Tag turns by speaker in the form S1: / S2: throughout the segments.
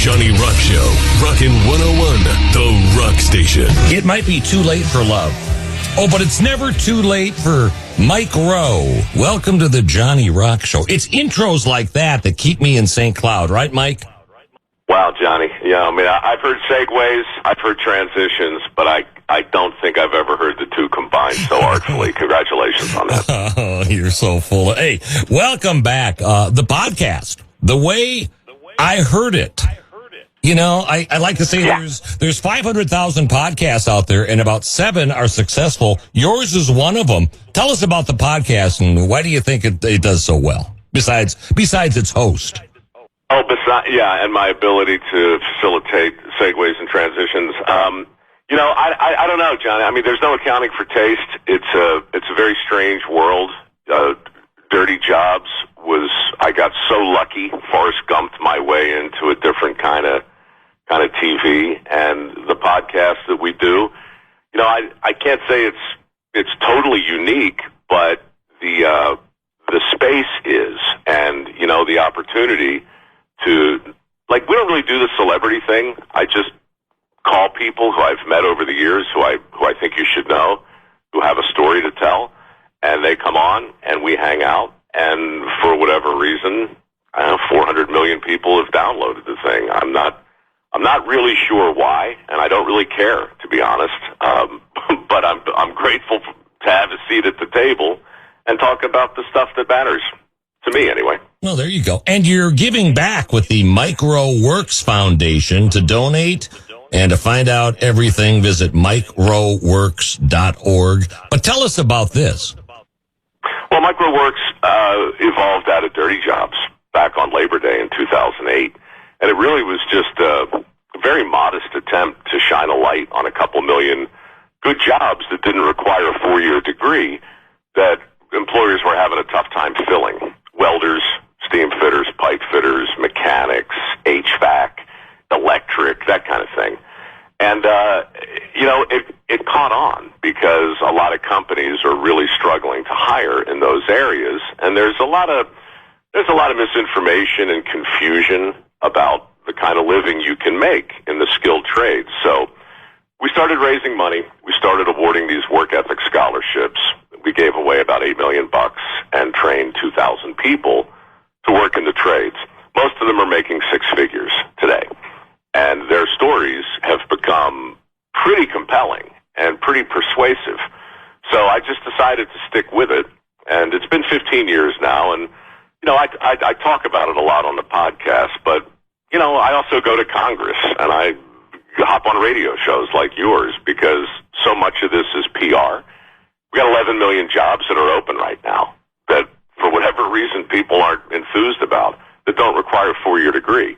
S1: Johnny Rock Show. Rockin' 101, the Rock Station.
S2: It might be too late for love. Oh, but it's never too late for Mike Rowe. Welcome to the Johnny Rock Show. It's intros like that keep me in St. Cloud, right, Mike?
S3: Wow, Johnny. Yeah, I mean, I've heard segues, I've heard transitions, but I don't think I've ever heard the two combined so artfully. Congratulations on that.
S2: Oh, you're so full of... Hey, welcome back. The podcast, The Way I Heard It. You know, I like to say there's 500,000 podcasts out there, and about 7 are successful. Yours is one of them. Tell us about the podcast, and why do you think it does so well, besides its host?
S3: Oh, and my ability to facilitate segues and transitions. I don't know, Johnny. I mean, there's no accounting for taste. It's a very strange world. Dirty Jobs I got so lucky. Forrest Gumped my way into a different kind of TV, and the podcast that we do. You know, I can't say it's totally unique, but the space is, and you know, the opportunity to, like, we don't really do the celebrity thing. I just call people who I've met over the years, who I think you should know, who have a story to tell, and they come on and we hang out. And for whatever reason, 400 million people have downloaded the thing. I'm not really sure why, and I don't really care, to be honest. But I'm grateful to have a seat at the table and talk about the stuff that matters. To me, anyway.
S2: Well, there you go. And you're giving back with the Micro Works Foundation. To donate and to find out everything, visit microworks.org. But tell us about this.
S3: Well, MicroWorks evolved out of Dirty Jobs back on Labor Day in 2008. And it really was just a very modest attempt to shine a light on a couple million good jobs that didn't require a 4-year degree that employers were having a tough time filling. Welders, steam fitters, pipe fitters, mechanics, HVAC, electric, that kind of thing. And, it caught on because a lot of companies are really struggling to hire in those areas. And there's a lot of misinformation and confusion about the kind of living you can make in the skilled trades. So we started raising money. We started awarding these work ethic scholarships. We gave away about $8 million and trained 2,000 people to work in the trades. Most of them are making 6 figures today. And their stories have become pretty compelling and pretty persuasive. So I just decided to stick with it. And it's been 15 years now. And, you know, I talk about it a lot on the podcast, but, you know, I also go to Congress and I hop on radio shows like yours because so much of this is PR. We got 11 million jobs that are open right now that, for whatever reason, people aren't enthused about, that don't require a 4-year degree.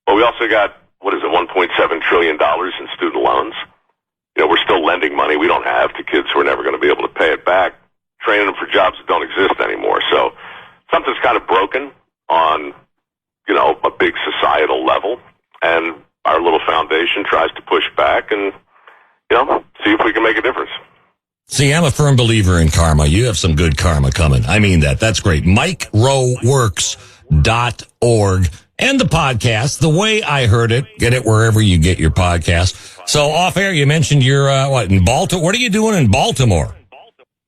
S3: But we also got, $1.7 trillion in student loans. You know, we're still lending money we don't have to kids who are never going to be able to pay it back, training them for jobs that don't exist anymore. So something's kind of broken on, you know, a big societal level, and our little foundation tries to push back and, you know, see if we can make a difference.
S2: See, I'm a firm believer in karma. You have some good karma coming. I mean that. That's great. MikeRoweWorks.org. And the podcast, The Way I Heard It. Get it wherever you get your podcast. So off air, you mentioned you're, in Baltimore? What are you doing in Baltimore?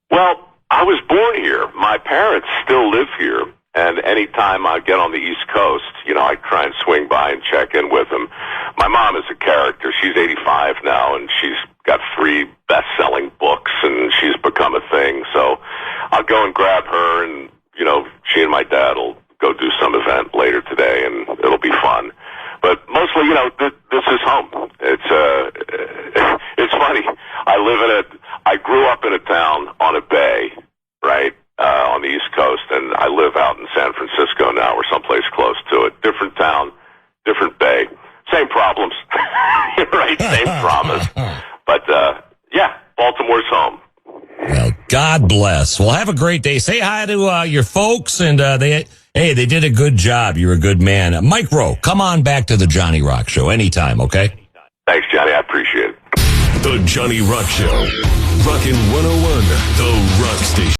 S3: Well, I was born here. My parents still live here. And anytime I get on the East Coast, you know, I try and swing by and check in with them. My mom is a character. She's 85 now, and she's got 3 best-selling books, and she's become a thing. So I'll go and grab her, and, you know, she and my dad will go do some event later today, and it'll be fun. But mostly, you know, this is home. It's funny. I grew up in a town on a bay, right, on the East Coast, and I live out in San Francisco now, or someplace close to it. Different town, different bay. Same problems, right? Same dramas. But, Baltimore's home.
S2: Well, God bless. Well, have a great day. Say hi to your folks, and they did a good job. You're a good man. Mike Rowe, come on back to the Johnny Rock Show anytime, okay?
S3: Thanks, Johnny. I appreciate it.
S1: The Johnny Rock Show. Rockin' 101, the Rock Station.